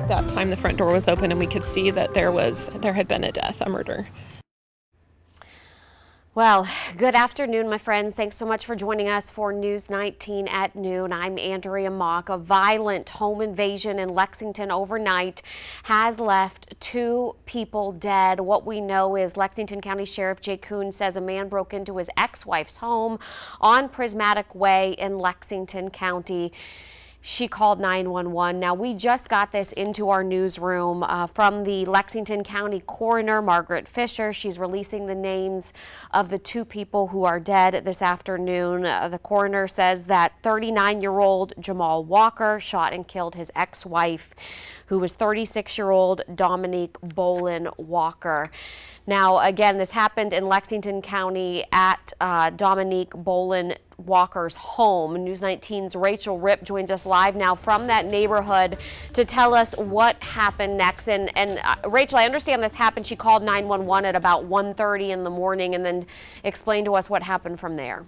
that time the front door was open and we could see that there had been a murder. Well, good afternoon, my friends. Thanks so much for joining us for News 19 at noon. I'm Andrea Mock. A violent home invasion in Lexington overnight has left 2 people dead. What we know is Lexington County Sheriff Jay Kuhn says a man broke into his ex-wife's home on Prismatic Way in Lexington County. She called 911. Now, we just got this into our newsroom from the Lexington County coroner, Margaret Fisher. She's releasing the names of the 2 people who are dead this afternoon. The coroner says that 39-year-old Jamal Walker shot and killed his ex-wife, who was 36-year-old Dominique Bolin Walker. Now, again, this happened in Lexington County at Dominique Bolin Walker's home. News 19's Rachel Ripp joins us live now from that neighborhood to tell us what happened next. And Rachel, I understand this happened. She called 911 at about 1:30 in the morning, and then explain to us what happened from there.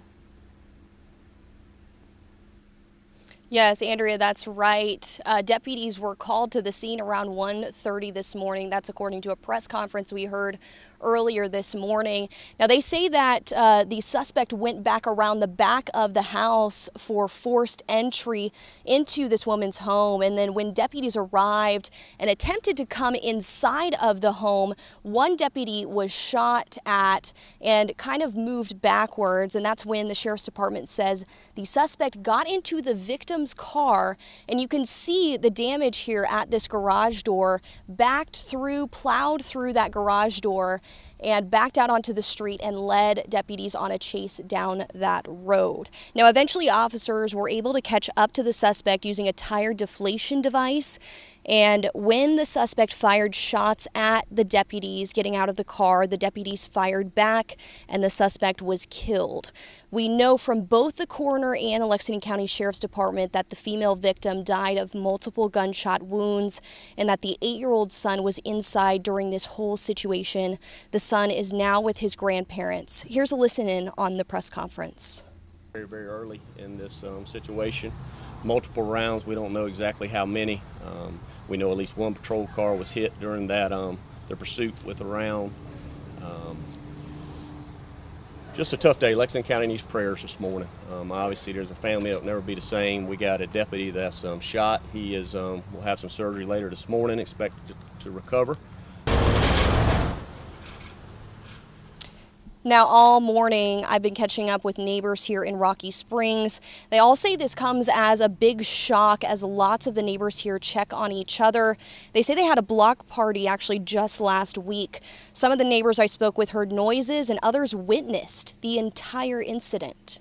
Yes, Andrea, that's right. Deputies were called to the scene around 1:30 this morning. That's according to a press conference we heard earlier this morning. Now, they say that the suspect went back around the back of the house for forced entry into this woman's home. And then when deputies arrived and attempted to come inside of the home, one deputy was shot at and kind of moved backwards. And that's when the sheriff's department says the suspect got into the victim's car. And you can see the damage here at this garage door, plowed through that garage door and backed out onto the street and led deputies on a chase down that road. Now, eventually officers were able to catch up to the suspect using a tire deflation device. And when the suspect fired shots at the deputies getting out of the car, the deputies fired back and the suspect was killed. We know from both the coroner and the Lexington County Sheriff's Department that the female victim died of multiple gunshot wounds and that the 8-year-old son was inside during this whole situation. The son is now with his grandparents. Here's a listen in on the press conference. Very, very early in this situation. Multiple rounds, we don't know exactly how many. We know at least one patrol car was hit during that the pursuit with a round. Just a tough day. Lexington County needs prayers this morning. Obviously, there's a family that'll never be the same. We got a deputy that's shot. He is will have some surgery later this morning, expected to recover. Now, all morning, I've been catching up with neighbors here in Rocky Springs. They all say this comes as a big shock as lots of the neighbors here check on each other. They say they had a block party actually just last week. Some of the neighbors I spoke with heard noises and others witnessed the entire incident.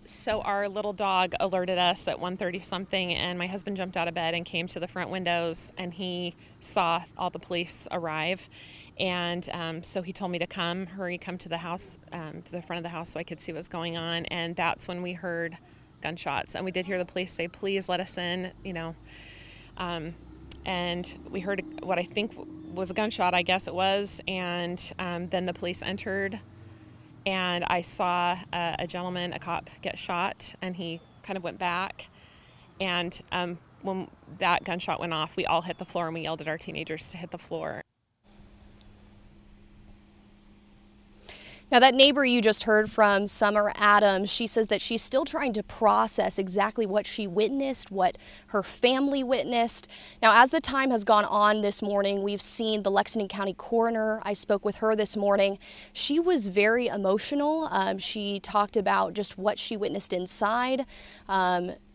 So our little dog alerted us at 1:30 something, and my husband jumped out of bed and came to the front windows, and he saw all the police arrive. And so he told me to come to the house, to the front of the house so I could see what's going on. And that's when we heard gunshots. And we did hear the police say, please let us in, and we heard what I think was a gunshot, I guess it was. And then the police entered, and I saw a gentleman, a cop, get shot, and he kind of went back. And when that gunshot went off, we all hit the floor, and we yelled at our teenagers to hit the floor. Now, that neighbor you just heard from, Summer Adams, she says that she's still trying to process exactly what she witnessed, what her family witnessed. Now, as the time has gone on this morning, we've seen the Lexington County coroner. I spoke with her this morning. She was very emotional. She talked about just what she witnessed inside.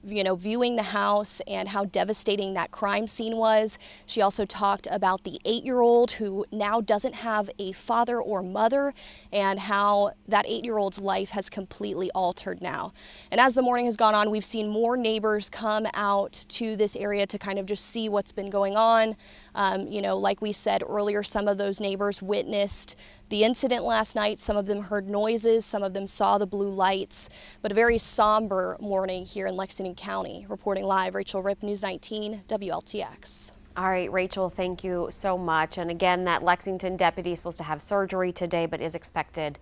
Viewing the house and how devastating that crime scene was. She also talked about the 8-year-old who now doesn't have a father or mother, and how that 8-year-old's life has completely altered now. And as the morning has gone on, we've seen more neighbors come out to this area to kind of just see what's been going on. Like we said earlier, some of those neighbors witnessed the incident last night. Some of them heard noises, some of them saw the blue lights, but a very somber morning here in Lexington County. Reporting live, Rachel Ripp, News 19, WLTX. All right, Rachel, thank you so much. And again, that Lexington deputy is supposed to have surgery today, but is expected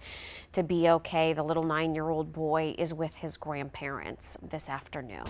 to be okay. The little 9-year-old boy is with his grandparents this afternoon.